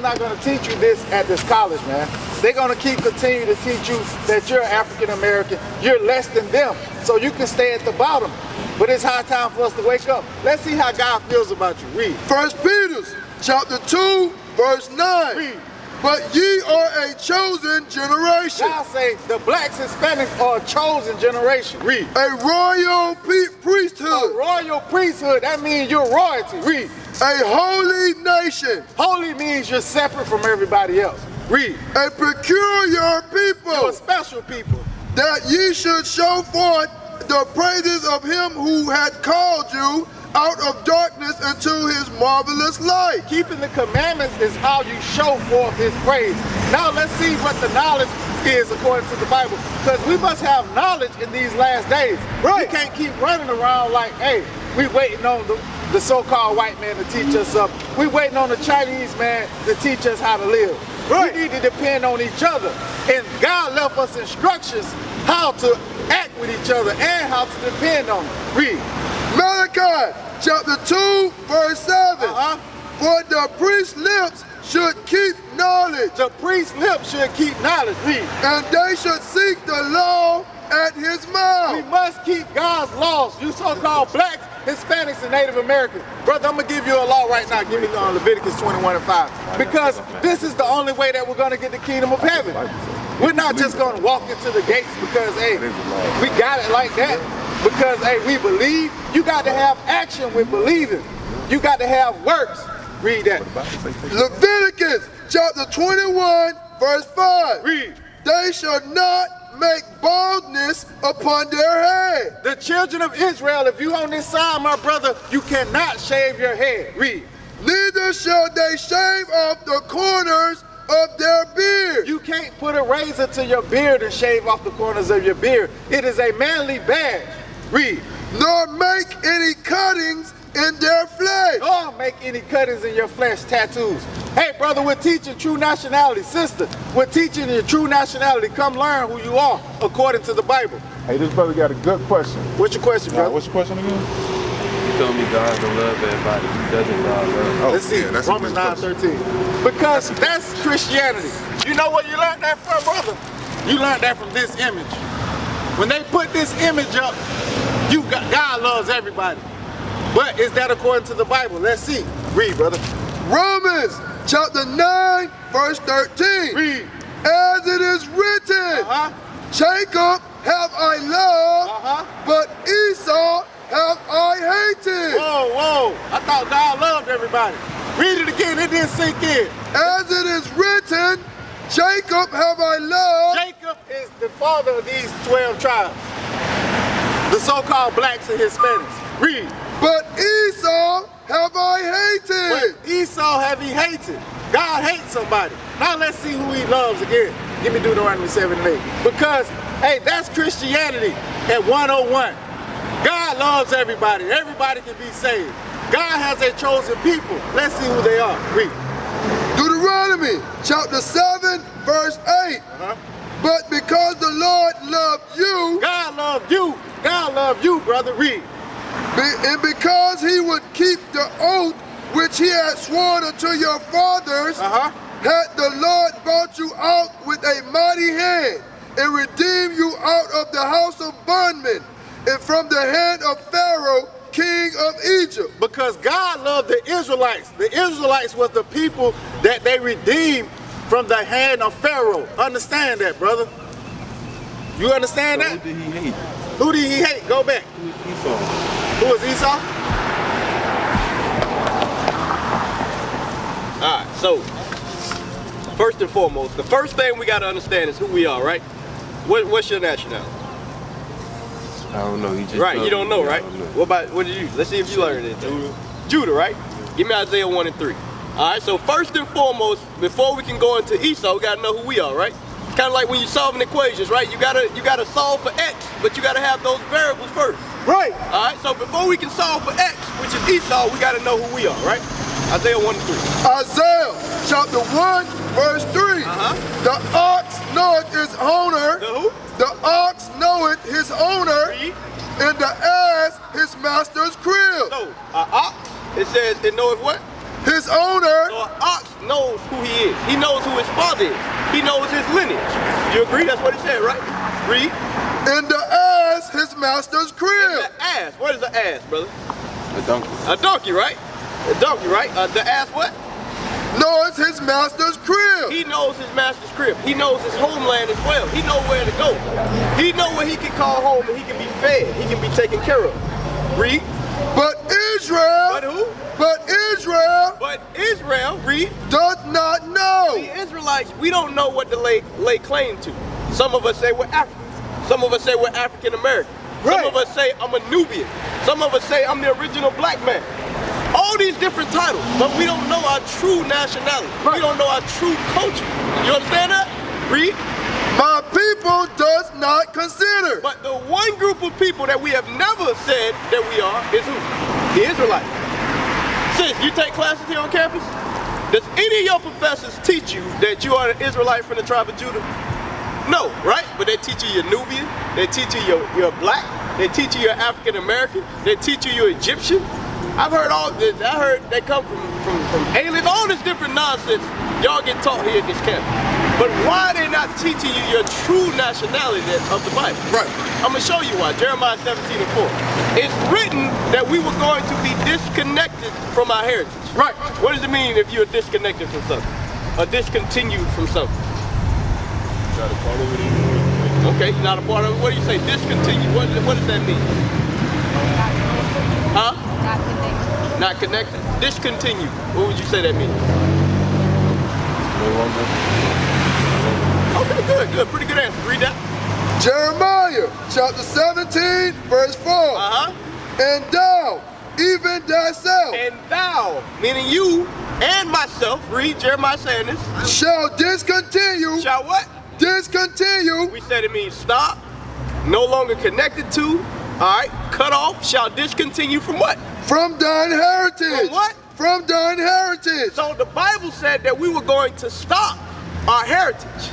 not going to teach you this at this college, man. They're going to continue to teach you that you're African American, you're less than them, so you can stay at the bottom. But it's high time for us to wake up. Let's see how God feels about you. Read. 1 Peter chapter 2, verse 9. Read. But ye are a chosen generation. God say the blacks, Hispanics are a chosen generation. Read. A royal priesthood. A royal priesthood, that means you're royalty. Read. A holy nation. Holy means you're separate from everybody else. Read. A peculiar people. You're a special people. That ye should show forth the praises of him who had called you out of darkness into his marvelous light. Keeping the commandments is how you show forth his praise. Now let's see what the knowledge is according to the Bible. Because we must have knowledge in these last days. Right. We can't keep running around like, hey, we waiting on the so-called white man to teach us something. We waiting on the Chinese man to teach us how to live. Right. We need to depend on each other. And God left us instructions how to act with each other and how to depend on them. Read. Malachi chapter 2, verse 7. For the priest's lips should keep knowledge. The priest's lips should keep knowledge. Read. And they should seek the law at his mouth. We must keep God's laws. You so-called blacks, Hispanics, and Native Americans. Brother, I'm going to give you a law right now. Give me Leviticus 21 and 5. Because this is the only way that we're going to get the kingdom of heaven. We're not just going to walk into the gates because, hey, we got it like that. Because, hey, we believe. You got to have action with believing. You got to have works. Read that. Leviticus chapter 21, verse 5. Read. They shall not make baldness upon their head. The children of Israel, if you on this side, my brother, you cannot shave your head. Read. Neither shall they shave off the corners of their beard. You can't put a razor to your beard and shave off the corners of your beard. It is a manly badge. Read. Nor make any cuttings in their flesh. Nor make any cuttings in your flesh, tattoos. Hey, brother, we're teaching true nationality. Sister, we're teaching you true nationality. Come learn who you are according to the Bible. Hey, this brother got a good question. What's your question, brother? What's your question again? You told me God don't love everybody. He doesn't love. Let's see, yeah, Romans 9:13. Because that's Christianity. You know where you learned that from, brother? You learned that from this image. When they put this image up, God loves everybody. But is that according to the Bible? Let's see. Read, brother. Romans chapter 9, verse 13. Read. As it is written, Jacob have I loved, but Esau have I hated. Whoa, whoa. I thought God loved everybody. Read it again. It didn't sink in. As it is written, Jacob have I loved. Jacob is the father of these 12 tribes. The so-called blacks and Hispanics. Read. But Esau have I hated. But Esau have he hated. God hates somebody. Now let's see who he loves again. Give me Deuteronomy 7 and 8. Because, hey, that's Christianity at 101. God loves everybody. Everybody can be saved. God has a chosen people. Let's see who they are. Read. Deuteronomy chapter 7, verse 8. But because the Lord loved you. God loved you. God loved you, brother. Read. And because he would keep the oath which he had sworn unto your fathers, had the Lord brought you out with a mighty hand, and redeemed you out of the house of bondmen, and from the hand of Pharaoh, king of Egypt. Because God loved the Israelites. The Israelites was the people that they redeemed from the hand of Pharaoh. Understand that, brother. You understand that? Who did he hate? Who did he hate? Go back. Esau. Who was Esau? Alright, so first and foremost, the first thing we gotta understand is who we are, right? What's your nationality? I don't know. He just Right, you don't know, right? Don't know. What did you? Let's see if you learned it. Judah, right? Give me Isaiah 1 and 3. Alright, so first and foremost, before we can go into Esau, we gotta know who we are, right? Kind of like when you're solving equations, right? You gotta solve for X, but you gotta have those variables first. Right. Alright, so before we can solve for X, which is Esau, we gotta know who we are, right? Isaiah 1 and 3. Isaiah chapter 1, verse 3. The ox knoweth his owner. The who? The ox knoweth his owner. Read. And the ass his master's crib. So, ox, it says it knoweth what? his owner. So an ox knows who he is. He knows who his father is. He knows his lineage. You agree? That's what it said, right? Read. And the ass his master's crib. The ass. What is the ass, brother? A donkey. A donkey, right? A donkey, right? The ass what? Knows his master's crib. He knows his master's crib. He knows his homeland as well. He knows where to go. He knows where he can call home and he can be fed. He can be taken care of. Read. But Israel. But who? But Israel. But Israel, read. Does not know. The Israelites, we don't know what to lay claim to. Some of us say we're Africans. Some of us say we're African American. Right. Some of us say I'm a Nubian. Some of us say I'm the original black man. All these different titles, but we don't know our true nationality. Right. We don't know our true culture. You understand that? Read. My people does not consider. But the one group of people that we have never said that we are is who? The Israelites. Sis, you take classes here on campus? Does any of your professors teach you that you are an Israelite from the tribe of Judah? No, right? But they teach you you're Nubian, they teach you you're black, they teach you you're African American, they teach you you're Egyptian. I've heard all this, I heard they come from aliens, all this different nonsense y'all get taught here at this campus. But why are they not teaching you your true nationality of the Bible? Right. I'm going to show you why. Jeremiah 17:4. It's written that we were going to be disconnected from our heritage. Right. What does it mean if you're disconnected from something? Or discontinued from something? Okay, you're not a part of it. What do you say? Discontinued. What does that mean? Huh? Not connected. Not connected? Discontinued. What would you say that means? Okay, good. Pretty good answer. Read that. Jeremiah chapter 17 verse 4. Uh-huh. And thou, even thyself, And thou, meaning you and myself, read Jeremiah saying this, shall discontinue. shall what? Discontinue. We said it means stop, no longer connected to, all right, cut off, shall discontinue from what? From thine heritage. From what? From thine heritage. So the Bible said that we were going to stop our heritage.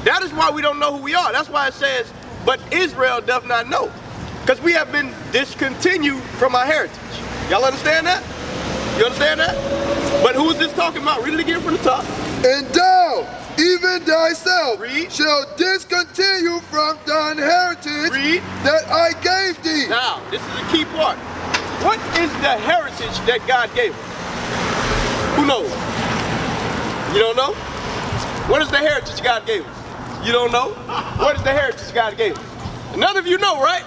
That is why we don't know who we are. That's why it says, but Israel doth not know. Because we have been discontinued from our heritage. Y'all understand that? You understand that? But who is this talking about? Read it again from the top. And thou, even thyself, Read. shall discontinue from thine heritage Read. that I gave thee. Now, this is the key part. What is the heritage that God gave us? Who knows? You don't know? What is the heritage God gave us? You don't know? What is the heritage God gave us? None of you know, right?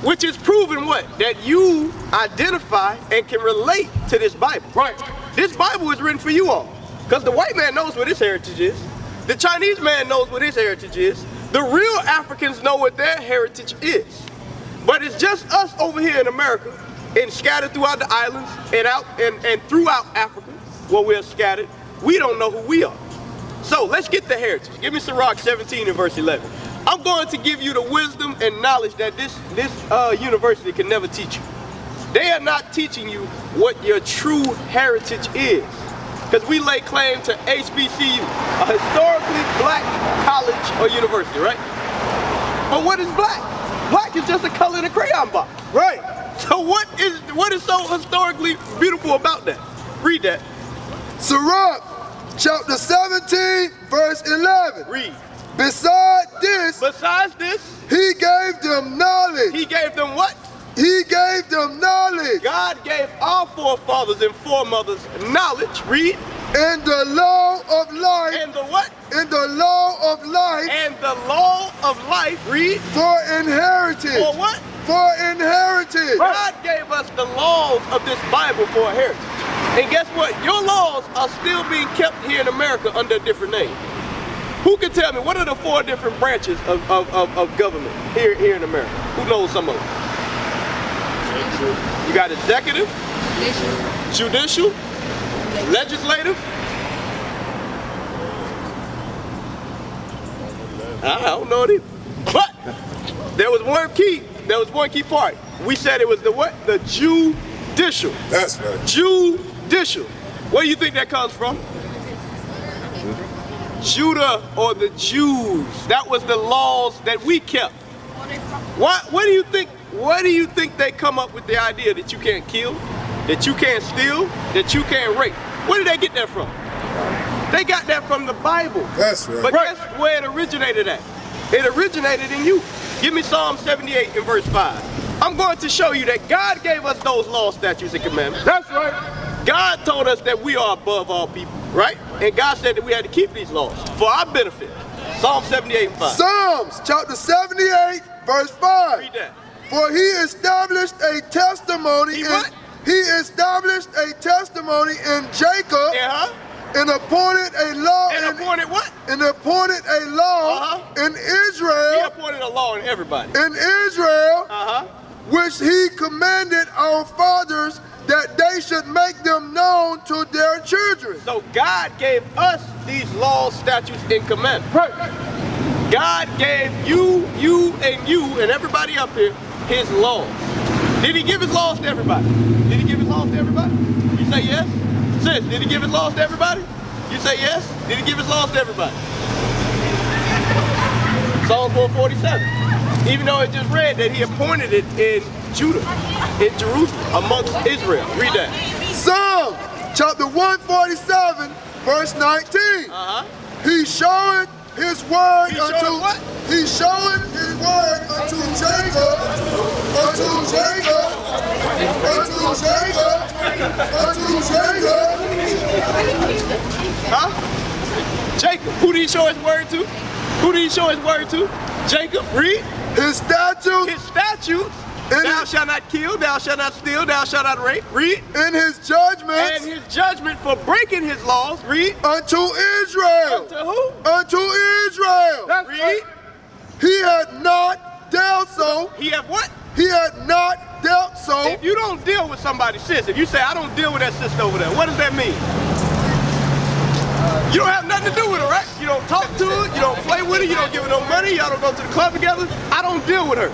Which is proving what? That you identify and can relate to this Bible. Right. This Bible is written for you all. Because the white man knows what his heritage is. The Chinese man knows what his heritage is. The real Africans know what their heritage is. But it's just us over here in America and scattered throughout the islands and out and throughout Africa where we're scattered. We don't know who we are. So let's get the heritage. Give me Sirach 17 and verse 11. I'm going to give you the wisdom and knowledge that this university can never teach you. They are not teaching you what your true heritage is. Because we lay claim to HBCU, a historically black college or university, right? But what is black? Black is just a color in a crayon box. Right. So what is so historically beautiful about that? Read that. Sirach chapter 17 verse 11. Read. Besides this, he gave them knowledge. He gave them what? He gave them knowledge. God gave our forefathers and foremothers knowledge. Read. And the law of life. And the what? And the law of life. And the law of life. Read. For inheritance. For what? For inheritance. God gave us the laws of this Bible for a heritage. And guess what? Your laws are still being kept here in America under a different name. Who can tell me what are the 4 different branches of government here in America? Who knows some of them? You got executive, judicial, legislative. I don't know it either. But there was one key part. We said it was the what? The judicial. That's right. Judicial. Where do you think that comes from? Judah or the Jews. That was the laws that we kept. What do you think? Where do you think they come up with the idea that you can't kill, that you can't steal, that you can't rape? Where did they get that from? They got that from the Bible. That's right. But guess where it originated at? It originated in you. Give me Psalm 78 and verse 5. I'm going to show you that God gave us those laws, statutes, and commandments. That's right. God told us that we are above all people, right? And God said that we had to keep these laws for our benefit. Psalm 78 and 5. Psalms chapter 78, verse 5. Read that. For he established a testimony he established a testimony in Jacob and appointed a law And appointed what? and appointed a law in He Israel appointed a law in everybody. which he commanded our fathers that they should make them known to their children. So God gave us these laws, statutes, and commandments. Right. God gave you, and everybody up here his laws. Did he give his laws to everybody? Did he give his laws to everybody? You say yes? Sis, did he give his laws to everybody? You say yes? Did he give his laws to everybody? Psalm 147. Even though it just read that he appointed it in Judah, in Jerusalem, amongst Israel. Read that. Psalms chapter 147, verse 19. He showeth his word He showeth his word unto Jacob, unto Jacob, unto Jacob, unto Jacob. Jacob. Who did he show his word to? Who did he show his word to? Jacob. Read. His statutes. His statutes. Thou shalt not kill, thou shalt not steal, thou shalt not rape. Read. In his judgments. And his judgment for breaking his laws. Read. Unto Israel. Unto who? Unto Israel. That's Read. right. He had not dealt so. He have what? He had not dealt so. If you don't deal with somebody's sis, if you say, I don't deal with that sister over there, what does that mean? You don't have nothing to do with her, right? You don't talk to her, you don't play with her, you don't give her no money, y'all don't go to the club together. I don't deal with her.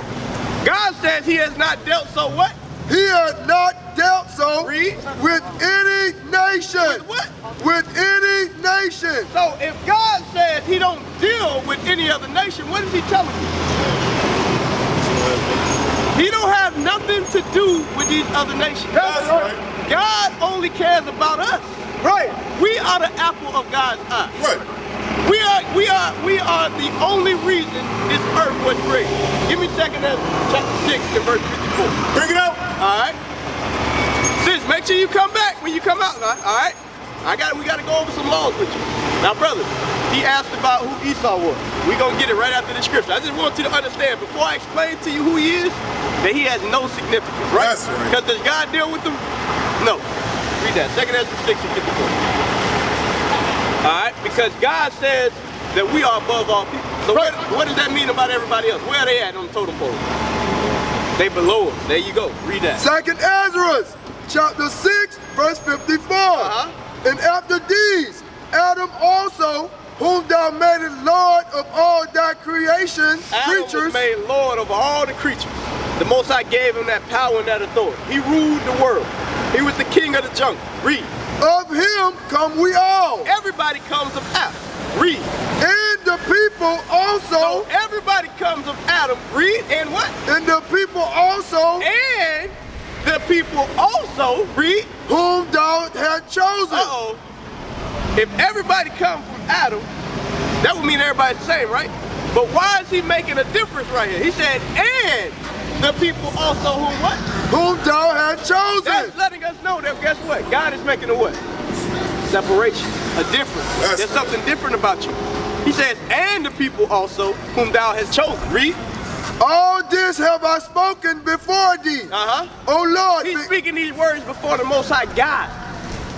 God says he has not dealt so what? He had not dealt so Read. with any nation. With what? With any nation. So if God says he don't deal with any other nation, what is he telling you? He don't have nothing to do with these other nations. That's right. God only cares about us. Right. We are the apple of God's eye. Right. We are the only reason this earth was created. Give me 2 Ezra chapter 6 and verse 54. Bring it out. All right. Sis, make sure you come back when you come out. All right. We gotta go over some laws with you. Now, brothers, he asked about who Esau was. We're gonna get it right after the scripture. I just want you to understand before I explain to you who he is, that he has no significance, right? That's right. Because does God deal with them? No. Read that. 2 Ezra 6 and 54. All right, because God says that we are above all people. So what does that mean about everybody else? Where are they at on the totem pole? They below us. There you go. Read that. 2 Ezra chapter 6, verse 54. And after these, Adam also, whom thou madest Lord of all thy creation, Adam was made Lord of all the creatures. The Most High gave him that power and that authority. He ruled the world. He was the king of the jungle. Read. Of him come we all. Everybody comes of Adam. Read. And the people also. So everybody comes of Adam. Read. And what? And the people also. And the people also. Read. Whom thou hast chosen. Uh-oh. If everybody comes from Adam, that would mean everybody's the same, right? But why is he making a difference right here? He said, and the people also who what? Whom thou hast chosen. That's letting us know that, guess what? God is making a what? Separation, a difference. There's something different about you. He says, and the people also whom thou hast chosen. Read. All this have I spoken before thee. O Lord. He's speaking these words before the Most High God.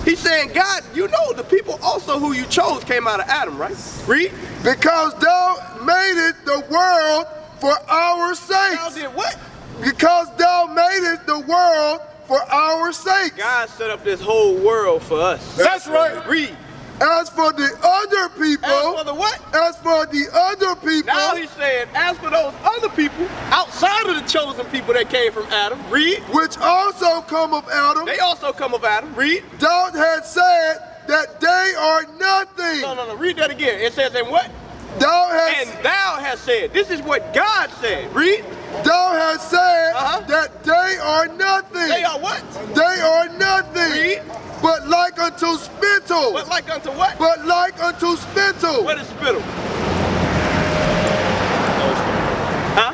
He's saying, God, you know the people also who you chose came out of Adam, right? Read. Because thou madest the world for our sakes. Thou did what? Because thou madest the world for our sakes. God set up this whole world for us. That's right. Read. As for the other people. As for the what? As for the other people. Now he's saying, as for those other people, outside of the chosen people that came from Adam, read. Which also come of Adam. They also come of Adam, read. Thou hast said that they are nothing. No, read that again. It says, and what? And thou hast said. This is what God said. Read. Thou hast said that they are nothing. They are what? They are nothing. Read. But like unto spit spittle. But like unto what? But like unto spittle. What is spittle? Huh?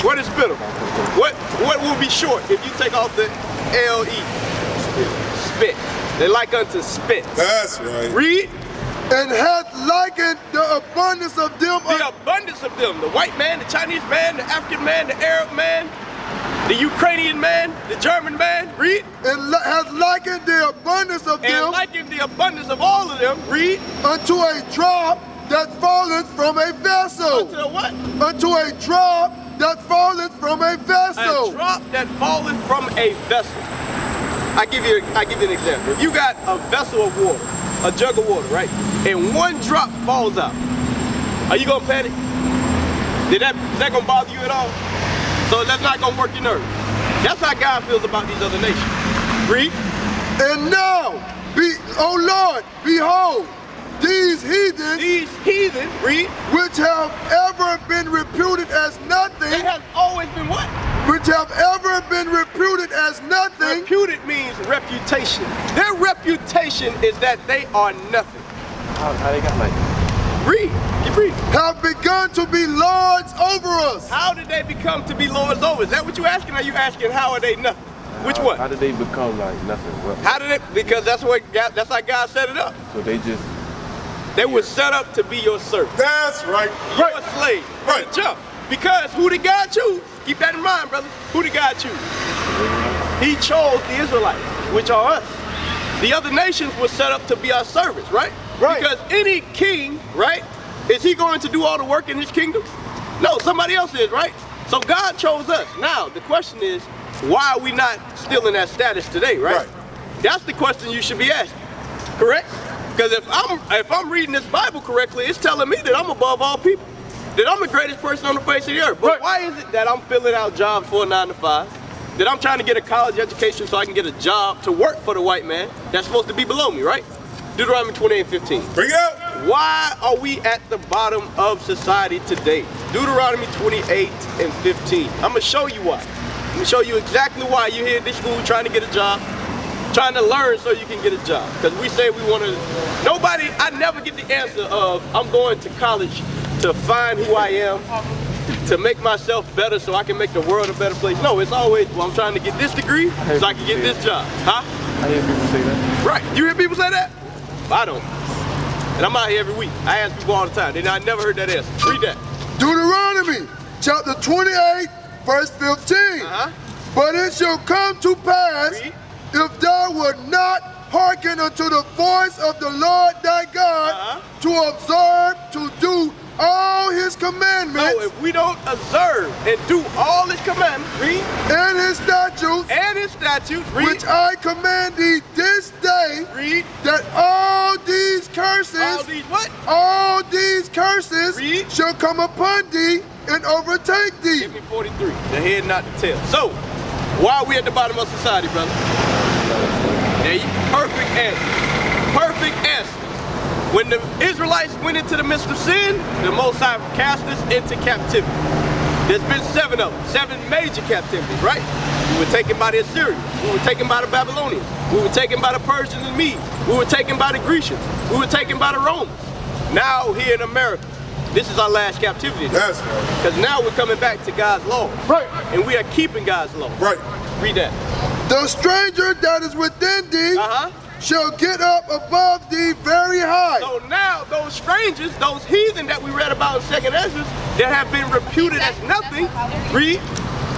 What is spittle? What will be short if you take off the L-E? Spit. They like unto spit. That's right. Read. And hath likened the abundance of them. The abundance of them. The white man, the Chinese man, the African man, the Arab man, the Ukrainian man, the German man. Read. And hath likened the abundance of them. And likened the abundance of all of them. Read. Unto a drop that falleth from a vessel. Unto a what? Unto a drop that falleth from a vessel. A drop that falleth from a vessel. I give you an example. If you got a vessel of water, a jug of water, right? And one drop falls out. Are you gonna panic? Is that gonna bother you at all? So that's not gonna work your nerves. That's how God feels about these other nations. Read. And now, O Lord, behold, these heathen, read, which have ever been reputed as nothing. They have always been what? Which have ever been reputed as nothing. Reputed means reputation. Their reputation is that they are nothing. How they got like that? Read. Keep reading. Have begun to be lords over us. How did they become to be lords over? Is that what you're asking? Or are you asking how are they nothing? Which one? How did they become like nothing? Well, How did it? Because that's how God set it up. so They were set up to be your servant. That's right. Your slave. Right. Jump. Because who did God choose? Keep that in mind, brother. Who did God choose? He chose the Israelites, which are us. The other nations were set up to be our servants, right? Right. Because any king, right, is he going to do all the work in his kingdom? No, somebody else is, right? So God chose us. Now, the question is, why are we not still in that status today, right? That's the question you should be asking, correct? Because if I'm reading this Bible correctly, it's telling me that I'm above all people, that I'm the greatest person on the face of the earth. But why is it that I'm filling out jobs for a 9 to 5, that I'm trying to get a college education so I can get a job to work for the white man that's supposed to be below me, right? Deuteronomy 28:15. Bring it up. Why are we at the bottom of society today? Deuteronomy 28:15. I'm gonna show you why. I'm gonna show you exactly why you're here at this school trying to get a job, trying to learn so you can get a job. Because we say we want to, I never get the answer of, I'm going to college to find who I am, to make myself better so I can make the world a better place. No, it's always, well, I'm trying to get this degree so I can get this job. Huh? I hear people say that. Right. You hear people say that? I don't. And I'm out here every week. I ask people all the time. I never heard that answer. Read that. Deuteronomy chapter 28, verse 15. But it shall come to pass, Read. if thou wilt not hearken unto the voice of the Lord thy God, to observe, to do all his commandments, So if we don't observe and do all his commandments, read, and his statutes, read, which I command thee this day, read, that all these curses, all these what? all these curses Read. shall come upon thee and overtake thee. Give me 43, the head, not the tail. So, why are we at the bottom of society, brother? There you, perfect answer. Perfect answer. When the Israelites went into the midst of sin, the Most High cast us into captivity. There's been 7 of them, 7 major captivities, right? We were taken by the Assyrians. We were taken by the Babylonians. We were taken by the Persians and Medes. We were taken by the Grecians. We were taken by the Romans. Now here in America, this is our last captivity. That's right. Because now we're coming back to God's law. Right. And we are keeping God's law. Right. Read that. The stranger that is within thee shall get up above thee very high. So now those strangers, those heathen that we read about in 2nd Ezra, that have been reputed as nothing, read,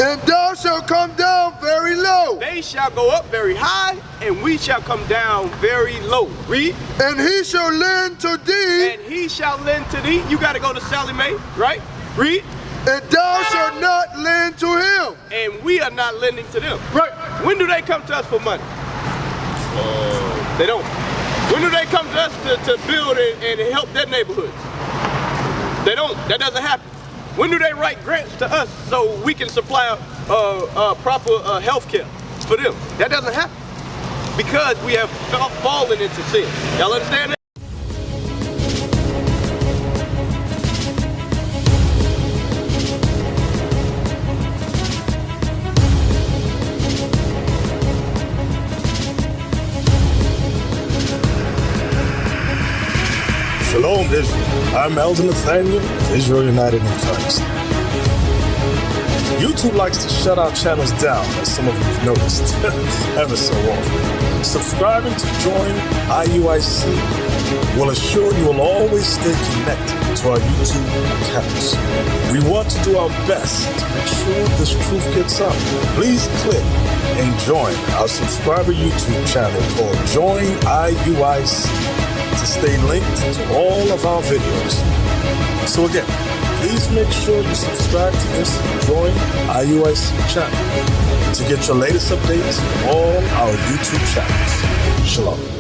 and thou shalt come down very low. they shall go up very high, and we shall come down very low. Read, And he shall lend to thee, and he shall lend to thee. You got to go to Sally Mae, right? Read, and thou shalt not lend to him. and we are not lending to them. Right. When do they come to us for money? They don't. When do they come to us to build and help their neighborhoods? They don't. That doesn't happen. When do they write grants to us so we can supply proper health care for them? That doesn't happen. Because we have fallen into sin. Y'all understand that? Shalom, Israel. I'm Elder Nathaniel of Israel United in Christ. YouTube likes to shut our channels down, as some of you have noticed, ever so often. Subscribing to join IUIC will assure you will always stay connected to our YouTube accounts. We want to do our best to make sure this truth gets out. Please click and join our subscriber YouTube channel called Join IUIC to stay linked to all of our videos. So again, please make sure you subscribe to this Join IUIC channel to get your latest updates from all our YouTube channels. Shalom.